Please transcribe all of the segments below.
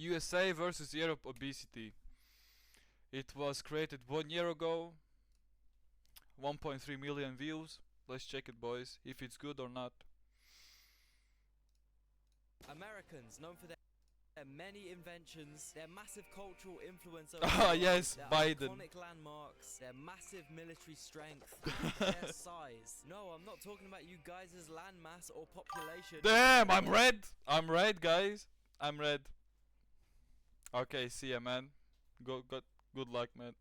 USA versus Europe obesity. It was created 1 year ago. 1.3 million views. Let's check it, boys, if it's good or not. Americans, known for their many inventions, their massive cultural influence over Ah, yes, their Biden. iconic landmarks, their massive military strength, and their size. No, I'm not talking about you guys' landmass or population. Damn, I'm red. I'm red, guys. I'm red. Okay, see ya, man. Good luck, man.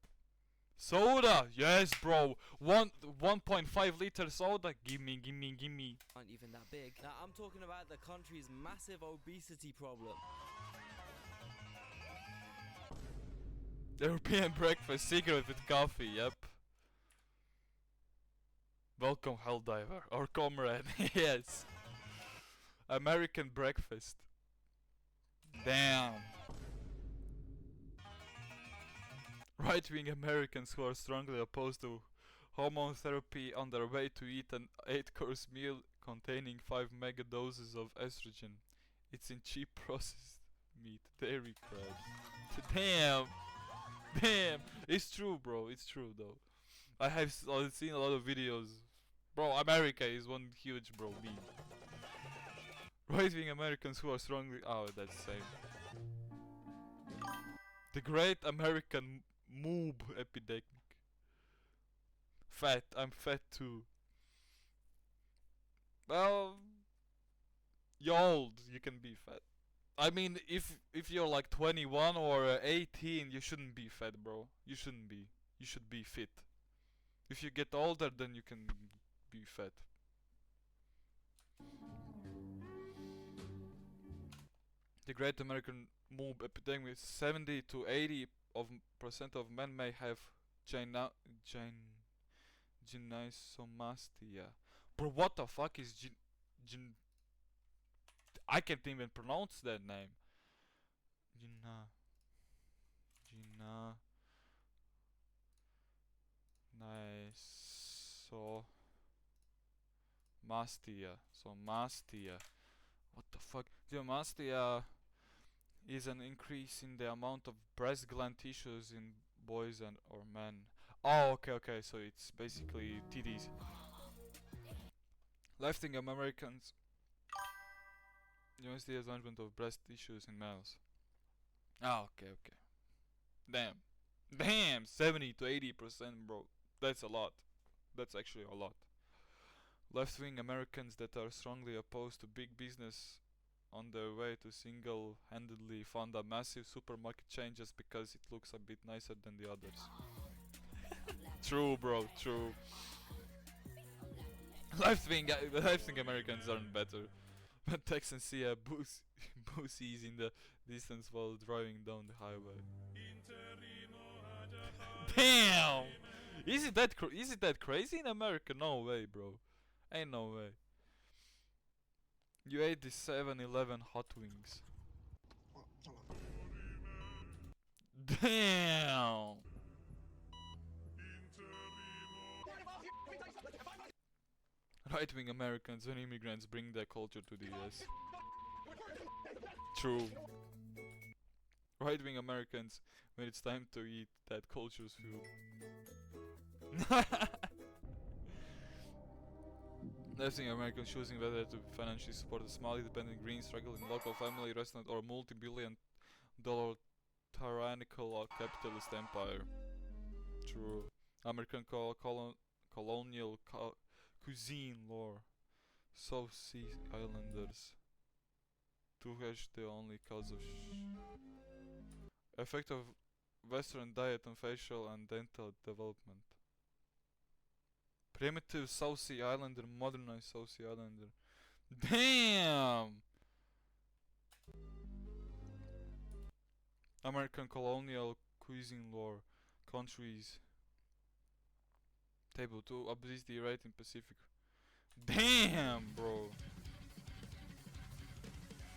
Soda, yes, bro. 1.5 liter soda. Gimme. Aren't even that big. Now I'm talking about the country's massive obesity problem. European breakfast, cigarette with coffee. Yep. Welcome, Helldiver, our comrade. Yes. American breakfast. Damn. Right-wing Americans who are strongly opposed to hormone therapy on their way to eat an 8-course meal containing 5 megadoses of estrogen. It's in cheap processed meat, dairy crabs. Damn. It's true, bro. It's true, though. I've seen a lot of videos. Bro, America is one huge, bro, meme. Right-wing Americans who are strongly... Oh, that's the same. The Great American Moob Epidemic. Fat. I'm fat too. Well, you're old. You can be fat. I mean, if you're like 21 or 18, you shouldn't be fat, bro. You shouldn't be. You should be fit. If you get older, then you can be fat. The Great American Moob Epidemic. 70 to 80% of men may have gynecomastia. Bro, what the fuck is I can't even pronounce that name. Mastia. What the fuck? Mastia is an increase in the amount of breast gland tissues in boys and or men. Oh, okay. So it's basically TDs. Left-wing Americans. USDA's management of breast tissues in males. Ah, okay. Damn, 70 to 80%, bro. That's a lot. That's actually a lot. Left-wing Americans that are strongly opposed to big business on their way to single-handedly fund a massive supermarket chain just because it looks a bit nicer than the others. True, bro, true. Left-wing Americans aren't better. But Texans see a boozies in the distance while driving down the highway. Damn! Is it that crazy in America? No way, bro. Ain't no way. You ate the 7-Eleven hot wings. Damn! Right-wing Americans and immigrants bring their culture to the US. True. Right-wing Americans, when it's time to eat that culture's food. Left-wing Americans choosing whether to financially support a small independent green struggling local family restaurant or multi-billion-dollar tyrannical capitalist empire. True. American colonial cuisine lore. South Sea Islanders. Tuhesh the only cause of effect of Western diet on facial and dental development. Primitive South Sea Islander, modernized South Sea Islander. Damn! American colonial cuisine lore. Countries. Table 2. Obesity rate in Pacific. Damn, bro.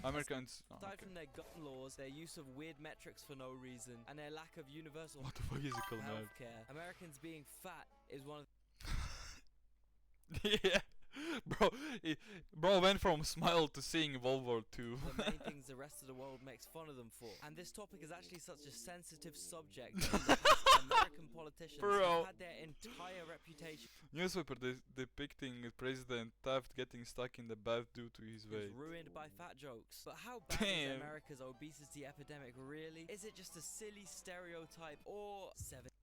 Americans. Aside from their gun laws, their use of weird metrics for no reason, and their lack of universal What the fuck is it called, healthcare, Americans being fat is one of yeah, bro, bro went from Smile to seeing World War II. The main things the rest of the world makes fun of them for. And this topic is actually such a sensitive subject that in the past, American politicians Bro. have had their entire reputation Newspaper depicting President Taft getting stuck in the bath due to his weight. ruined by fat jokes. But how bad is Damn. America's obesity epidemic really? Is it just a silly stereotype or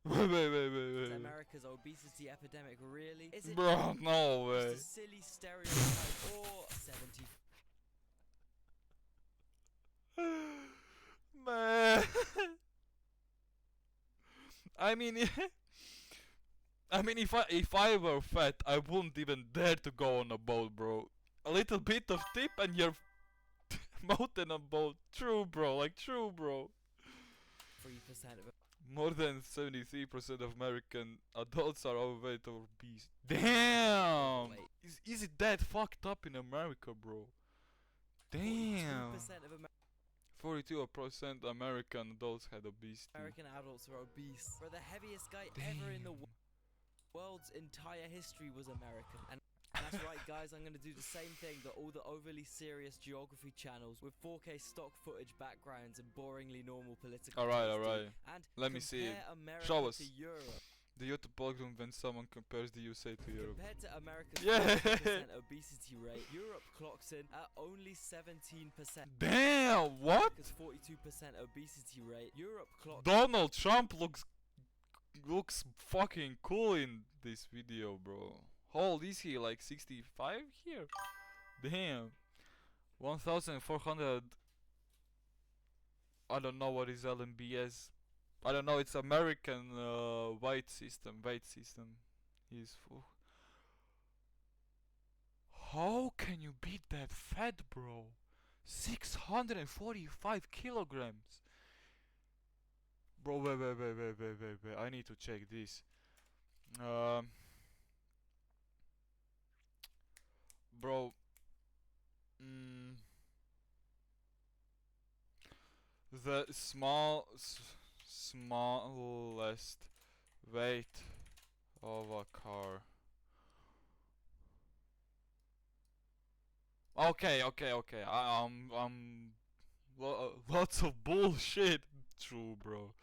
Wait. America's obesity epidemic really? Is it Bro, no way. just a silly stereotype or 70? Man. I mean, if I were fat, I wouldn't even dare to go on a boat, bro. A little bit of tip and you're mountain on boat. True, bro. Like true, bro. 3% of More than 73% of American adults are overweight or obese. Damn! Wait. Is it that fucked up in America, bro? Damn! 42% of 42% American adults had obesity. American adults are obese. Bro, the heaviest guy ever in the world's entire history was American. And that's right, guys, I'm going to do the same thing that all the overly serious geography channels with 4K stock footage backgrounds and boringly normal political Alright, takes do. alright. And Let me see it. compare America Show us. to Europe. The YouTube algorithm when someone compares the USA to Europe. Compared to America's Yeah. 40% obesity rate, Europe clocks in at only 17%. Damn! What? America's 42% obesity rate, Europe clocks Donald Trump looks fucking cool in this video, bro. How old is he? Like 65 here? Damn. 1,400. I don't know what is LMBS. I don't know. It's American weight system. He's full. How can you beat that fat, bro? 645 kilograms. Bro, wait. I need to check this. Bro. The smallest weight of a car. Okay. Lots of bullshit. True, bro.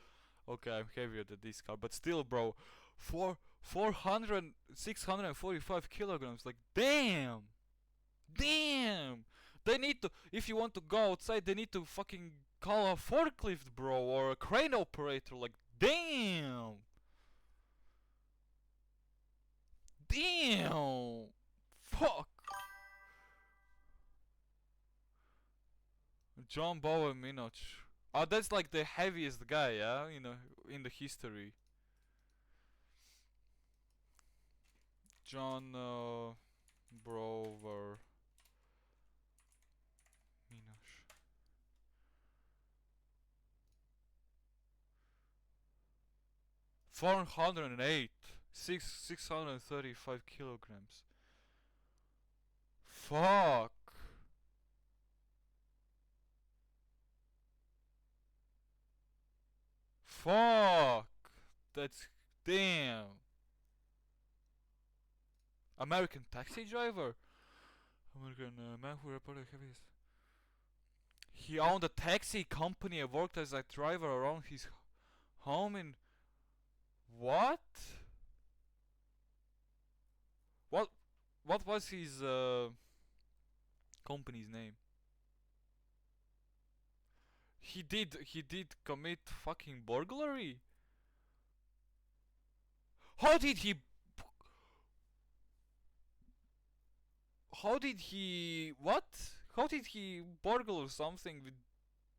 Okay, I'm heavier than this car, but still, bro. 645 kilograms. Like, damn. They need to, if you want to go outside, they need to fucking call a forklift, bro, or a crane operator. Like, damn. Fuck. John Bowen Minoch. Oh, that's like the heaviest guy, yeah, in the history. John Brower Minoch. 408. 635 kilograms. Fuck. That's damn. American taxi driver. American man who reported heaviest. He owned a taxi company and worked as a driver around his home in. What? What was his company's name? He did commit fucking burglary? How did he what? How did he burgle something with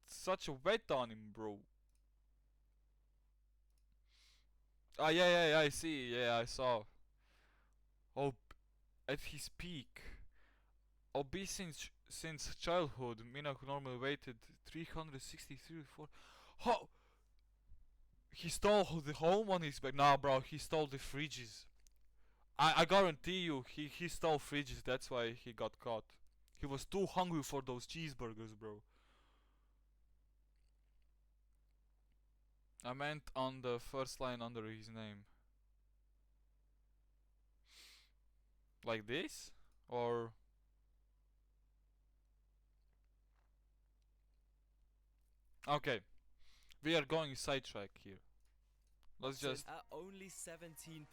such a weight on him, bro? Ah, yeah, I see. Yeah, I saw. Oh, at his peak. Obese since childhood, Minak normally weighted 363. How? He stole the home on his back. Nah, bro, he stole the fridges. I guarantee you, he stole fridges. That's why he got caught. He was too hungry for those cheeseburgers, bro. I meant on the first line under his name. Like this? Or okay, we are going sidetrack here. Let's just At only 17%.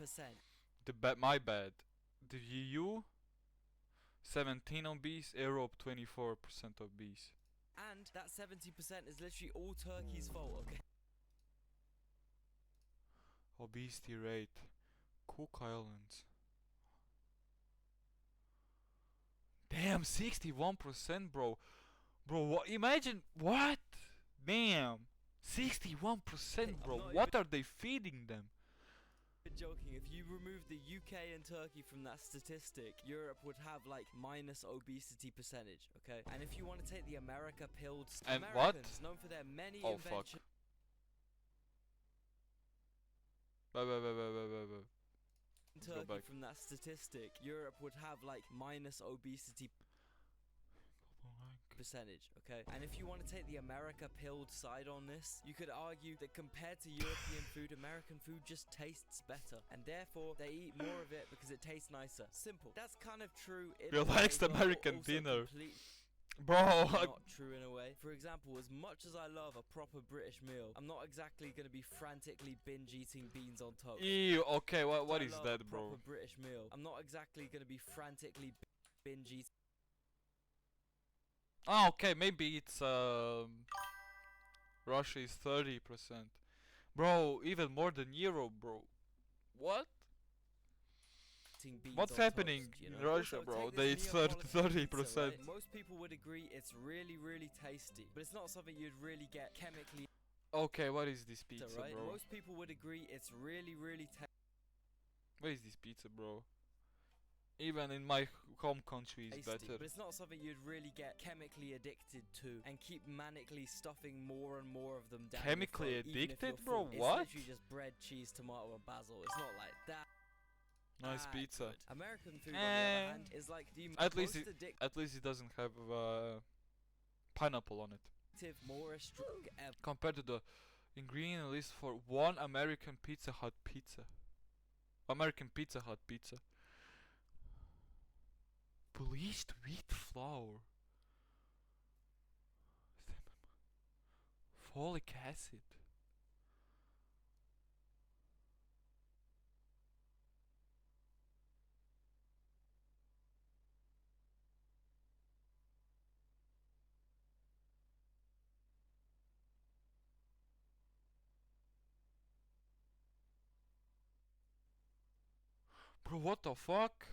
my bad. The EU 17 obese, Europe 24% obese. And that 70% is literally all Turkey's fault, okay? Obesity rate, Cook Islands. Damn, 61%, bro. Bro, imagine what? Damn, 61%, bro. What are they feeding them? Joking, if you remove the UK and Turkey from that statistic, Europe would have like minus obesity percentage, okay? And if you want to take the America pilled And Americans, what? known for their many Oh fuck. inventions Turkey from that statistic, Europe would have like minus obesity percentage, okay? And if you want to take the America pilled side on this, you could argue that compared to European food, American food just tastes better, and therefore they eat more of it because it tastes nicer. Simple. That's kind of true in Relaxed a way, but American also dinner. Bro, Bro, not true in a way. For example, as much as I love a proper British meal, I'm not exactly gonna be frantically binge eating beans on toast. ew, okay, what is that, a bro? proper British meal, I'm not exactly gonna be frantically binge eating. Ah, okay, maybe it's Russia is 30%. Bro, even more than Europe, bro. What? What's happening toast, you know? in Russia, Also, bro? take They this eat Neapolitan 30%. pizza, right? Most people would agree it's really, really tasty, but it's not something you'd really get chemically. Okay, what is this pizza, right? bro? Most people would agree it's really, really tasty. What is this pizza, bro? Even in my home country is better. But it's not something you'd really get chemically addicted to and keep manically stuffing more and more of them down Chemically your throat, even if addicted, you're bro? full. What? It's literally just bread, cheese, tomato, and basil. It's not like that. Nice pizza. Good. American food, on the other hand, is like the At least most at least it doesn't have pineapple on it. addictive, more restrictive ever. Compared to the ingredient list for one American Pizza Hut pizza. American Pizza Hut pizza. Bleached wheat flour. Folic acid. Bro, what the fuck?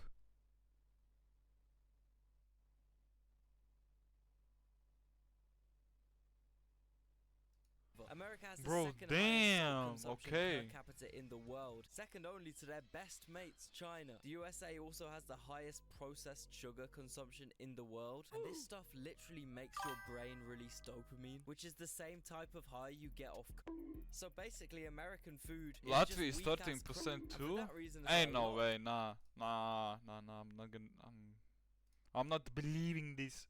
America has the Bro, second damn, highest consumption okay. per capita in the world, second only to their best mates, China. The USA also has the highest processed sugar consumption in the world, and this stuff literally makes your brain release dopamine, which is the same type of high you get off. So basically, American food is Latvia is just weak ass 13% crap, too? and for that reason, it's Ain't like, no well, way, nah, I'm not gonna, I'm not believing this.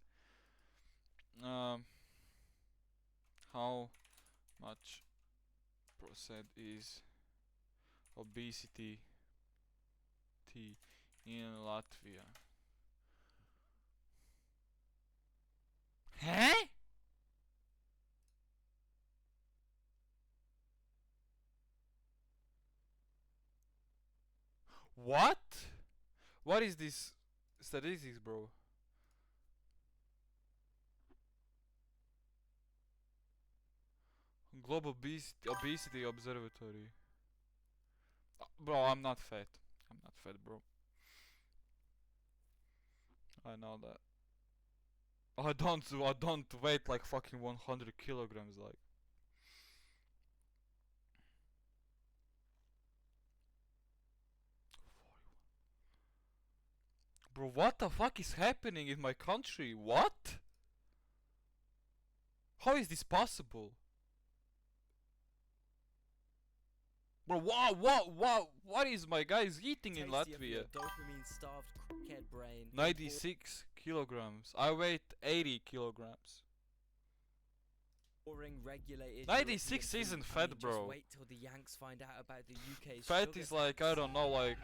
How much percent is obesity in Latvia? Huh? What? What is this statistics, bro? Global obesity observatory. Bro, I'm not fat. I'm not fat, bro. I know that. I don't weight like fucking 100 kilograms, like. Bro, what the fuck is happening in my country? What? How is this possible? Bro, what is my guys eating in Latvia? Dopamine-starved crackhead brain. 96 kilograms. I weigh 80 kilograms. Regulated 96 European isn't food. fat, Just bro. wait till the Yanks find out about the UK's Fat sugar is like, I don't know, like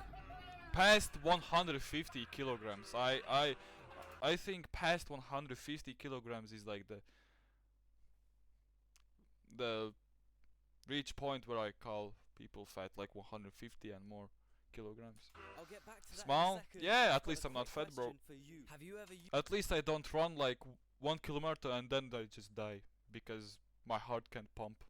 past 150 kilograms. I think past 150 kilograms is like the reach point where I call people fat, like 150 and more kilograms. I'll get back to that Small? in a second. Yeah, I've at got least a I'm not quick fat, bro. question for you. Have you ever At least I don't run like 1 kilometer and then I just die because my heart can't pump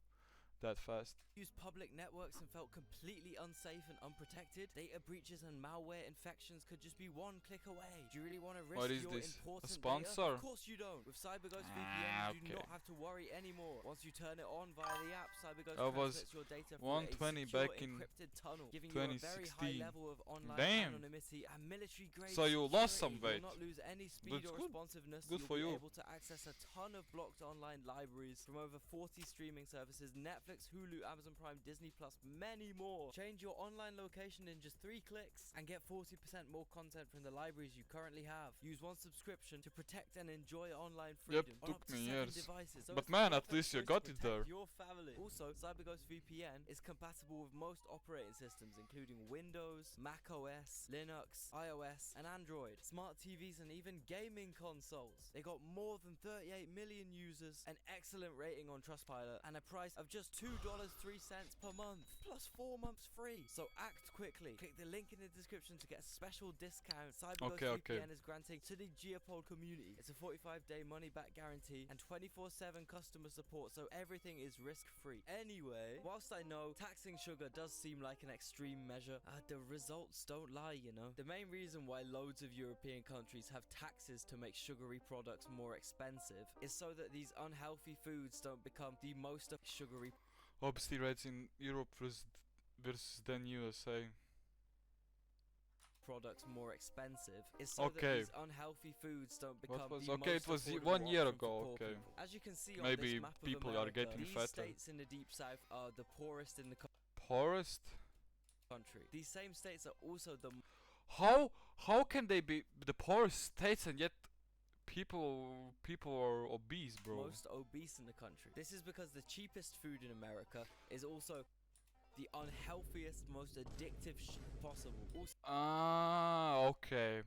that fast. used public networks and felt completely unsafe and unprotected? Data breaches and malware infections could just be one click away. Do you really want to risk What is your this? important A sponsor? data? Of course you don't. With CyberGhost VPN, you do Okay. not have to worry anymore. Once you turn it on via the app, CyberGhost That was transmits your data through 120 a secure back in encrypted tunnel, giving you a very high 2016. level of online Damn. anonymity and military-grade So you lost some security. weight. You'll not lose any speed That's or good. responsiveness. Good You'll for be you. able to access a ton of blocked online libraries from over 40 streaming services: Netflix, Hulu, Amazon Prime, Disney Plus, many more. Change your online location in just 3 clicks and get 40% more content from the libraries you currently have. Use one subscription to protect and enjoy online freedom. Yep, on took up to me 7 years. devices. So But it's man, the at perfect least you choice to got it protect there. Your family. Also, CyberGhost VPN is compatible with most operating systems, including Windows, Mac OS, Linux, iOS, and Android, smart TVs, and even gaming consoles. They got more than 38 million users, an excellent rating on Trustpilot, and a price of just $2.03 per month, plus 4 months free. So act quickly. Click the link in the description to get a special discount CyberGhost Okay. VPN is granting to the Geopold community. It's a 45-day money-back guarantee and 24/7 customer support, so everything is risk-free. Anyway, whilst I know taxing sugar does seem like an extreme measure, the results don't lie, you know. The main reason why loads of European countries have taxes to make sugary products more expensive is so that these unhealthy foods don't become the most sugary Obesity rates in Europe versus then USA. products more expensive is so that Okay. these unhealthy foods don't become was- the okay, most it was affordable 1 year option ago, for poor okay. people. As you can see on Maybe this map of people are America, getting these fatter. states in the deep south are the poorest in the Poorest? country. These same states are also the How can they be the poorest states and yet people are obese, bro? most obese in the country. This is because the cheapest food in America is also the unhealthiest, most addictive possible. Also, Okay.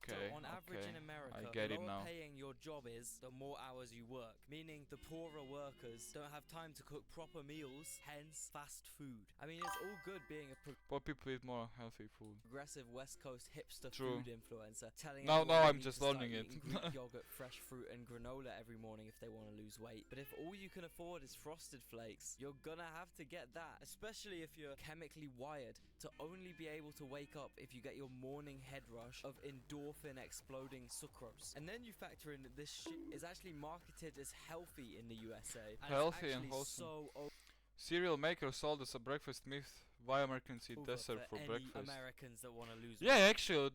So on average in America, I get the it lower now. paying your job is, the more hours you work. Meaning the poorer workers don't have time to cook proper meals, hence fast food. I mean, it's all good being a Poor people eat more healthy food. progressive West Coast hipster True. food influencer telling Now everyone they I'm need just to start learning it. eating Greek yogurt, fresh fruit, and granola every morning if they want to lose weight. But if all you can afford is Frosted Flakes, you're gonna have to get that. Especially if you're chemically wired to only be able to wake up if you get your morning head rush of endorphin exploding sucrose. And then you factor in that this shit is actually marketed as healthy in the USA. And Healthy it's and actually wholesome. so Cereal maker sold as a breakfast myth. Why Americans eat over dessert for any breakfast? Americans that want to lose Yeah, actually,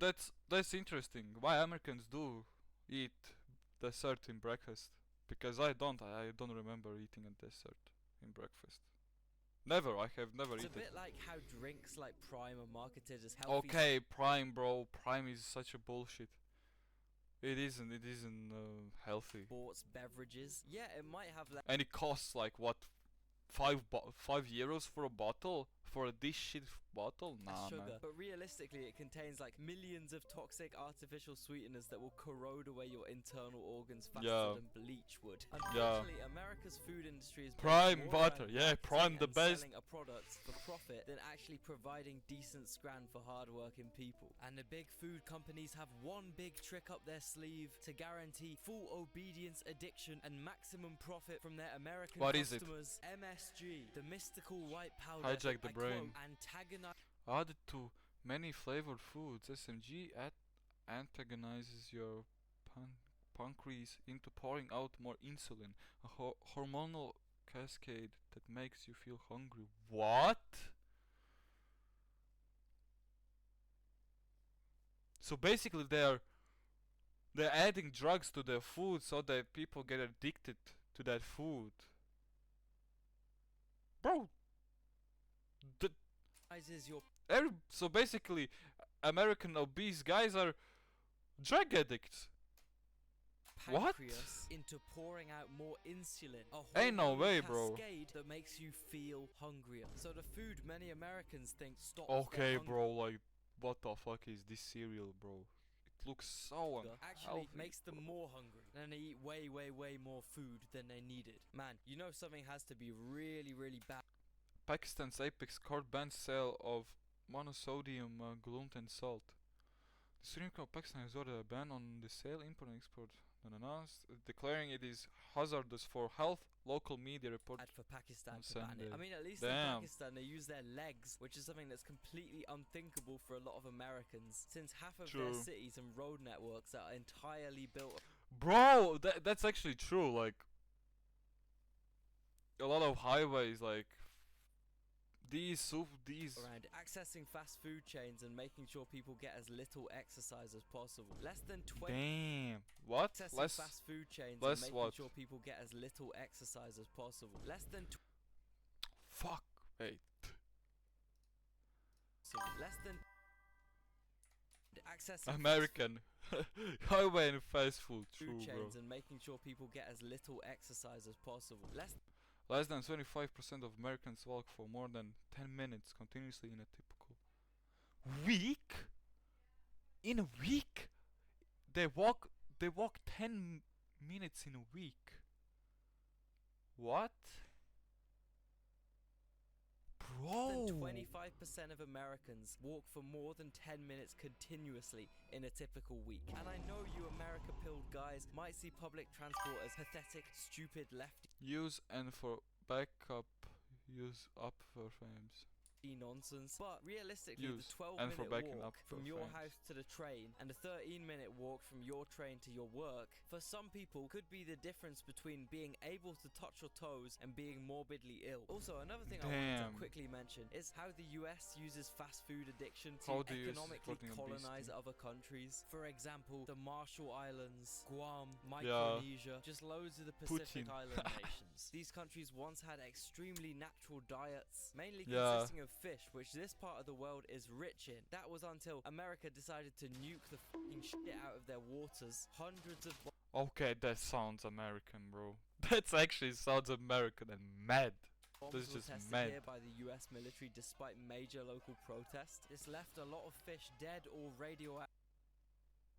that's interesting. Why Americans do eat dessert in breakfast? Because I don't remember eating a dessert in breakfast. Never. I have never It's a eaten. bit like how drinks like Prime are marketed as healthy. Okay, Prime, bro. Prime is such a bullshit. It isn't healthy. Sports beverages. Yeah, it might have less And it costs like what, €5 for a bottle? For this shit bottle? Nah, sugar, man. but realistically it contains like millions of toxic artificial sweeteners that will corrode away your internal organs faster Yeah. than bleach would. Yeah. Unfortunately, America's food industry is based Prime more butter, around yeah, marketing Prime the and best. selling a product for profit than actually providing decent scran for hard-working people. And the big food companies have one big trick up their sleeve to guarantee full obedience, addiction, and maximum profit from their American What is it? customers. MSG, the mystical white powder, Hijack the I brain. quote, antagonize Added to many flavored foods, SMG antagonizes your pancreas into pouring out more insulin, a hormonal cascade that makes you feel hungry. What? So basically they're adding drugs to their food so that people get addicted to that food. Bro, your so basically American obese guys are drug addicts. What? pancreas into pouring out more insulin. A Ain't no hormonal way, bro. cascade that makes you feel hungrier. So the food many Americans think stops Okay, their hunger bro, like What the fuck is this cereal, bro? It looks so actually unhealthy, makes them more hungry, and they eat way more food than they needed. Man, you know something has to be really bad. Pakistan's apex court bans sale of monosodium gluten salt. The Supreme Court of Pakistan has ordered a ban on the sale, import, and export, declaring it is hazardous for health. Local media reported For Pakistan on to ban it. Sunday. I mean, at least Damn. in Pakistan they use their legs, which is something that's completely unthinkable for a lot of Americans, since half of their True. cities and road networks are entirely built. Bro, that's actually true. Like, a lot of highways, like these Around accessing fast food chains and making sure people get as little exercise as possible. Less than 20. Damn. What? Accessing Less. fast food chains less and making what? sure people get as little exercise as possible. Less than. Fuck. Wait. Less than. Accessing American highway and fast food. True, food bro. chains and making sure people get as little exercise as possible. Less than 25% of Americans walk for more than 10 minutes continuously in a typical week. In a week, they walk 10 minutes in a week. What? Bro. 25% of Americans walk for more than 10 minutes continuously in a typical week. And I know you America-pilled guys might see public transport as pathetic, stupid, lefty Use and for backup, use up for frames. nonsense, but realistically Use the 12 and for minute backing walk up from for your frames. house to the train and a 13-minute walk from your train to your work, for some people could be the difference between being able to touch your toes and being morbidly ill. Also, another thing I wanted Damn. to quickly mention is how the US uses fast food addiction How to the US is economically supporting colonize obesity. other countries. For example, the Marshall Islands, Guam, Micronesia, just loads of the Pacific Putin. Island nations. These countries once had extremely natural diets, mainly Yeah. consisting of fish, which this part of the world is rich in. That was until America decided to nuke the f***ing shit out of their waters. Hundreds of Okay, that sounds American, bro. That actually sounds American and mad. bombs This is were just tested mad. here by the US military despite major local protests. This left a lot of fish dead or radioactive.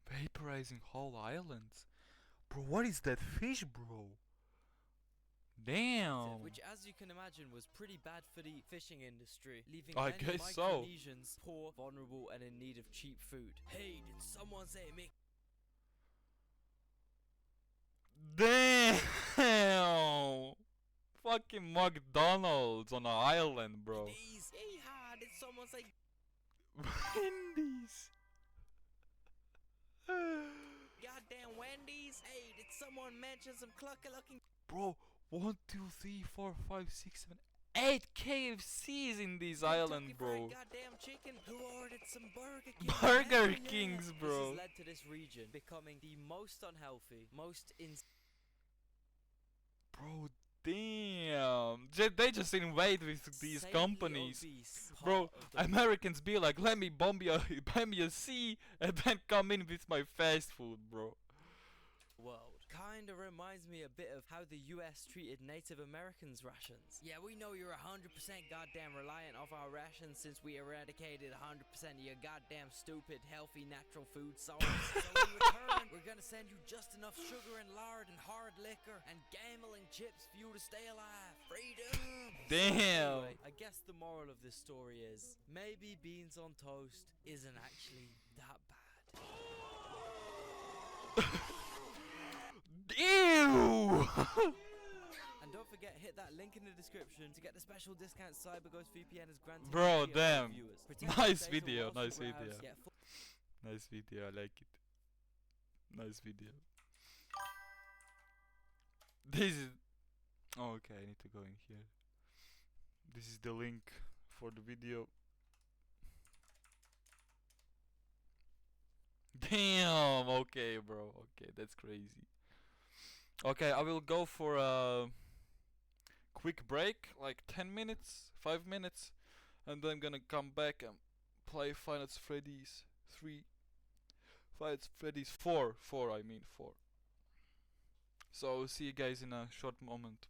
Vaporizing whole islands. Bro, what is that fish, bro? Damn. Which, as you can imagine, was pretty bad for the fishing industry, leaving I many guess so. Micronesians poor, vulnerable, and in need of cheap food. Hey, did someone say make Damn. Fucking McDonald's on an island, bro. these? Yeehaw, did someone say Wendy's. goddamn Wendy's? Hey, did someone mention some clucky looking Bro, 1, 2, 3, 4, 5, 6, 7, 8 KFCs in this island, bro. goddamn chicken? Who ordered some Burger King? Burger Hell yeah. Kings, This bro. has led to this region becoming the most unhealthy, most Bro, damn. They just invade with these insanely companies. obese Bro, part of the Americans be like, let me bomb you, buy me a sea, and then come in with my fast food, bro. world. Kinda reminds me a bit of how the US treated Native Americans' rations. Yeah, we know you're 100% goddamn reliant off our rations since we eradicated 100% of your goddamn stupid, healthy, natural food source. So in return, we're gonna send you just enough sugar and lard and hard liquor and gambling chips for you to stay alive. Freedom! Damn. Anyway, I guess the moral of this story is maybe beans on toast isn't actually that bad. Ew. And don't forget, hit that link in the description to get the special discount CyberGhost VPN is granted. Bro, to damn. viewers. Protect Nice your data video, whilst nice you browse, video. get full Nice video, I like it. Nice video. This is... Oh, okay, I need to go in here. This is the link for the video. Damn, okay, bro. Okay, that's crazy. Okay, I will go for a quick break, like 10 minutes, 5 minutes, and then I'm gonna come back and play Five Nights at Freddy's 3. Five Nights at Freddy's 4. 4, I mean 4. So, see you guys in a short moment.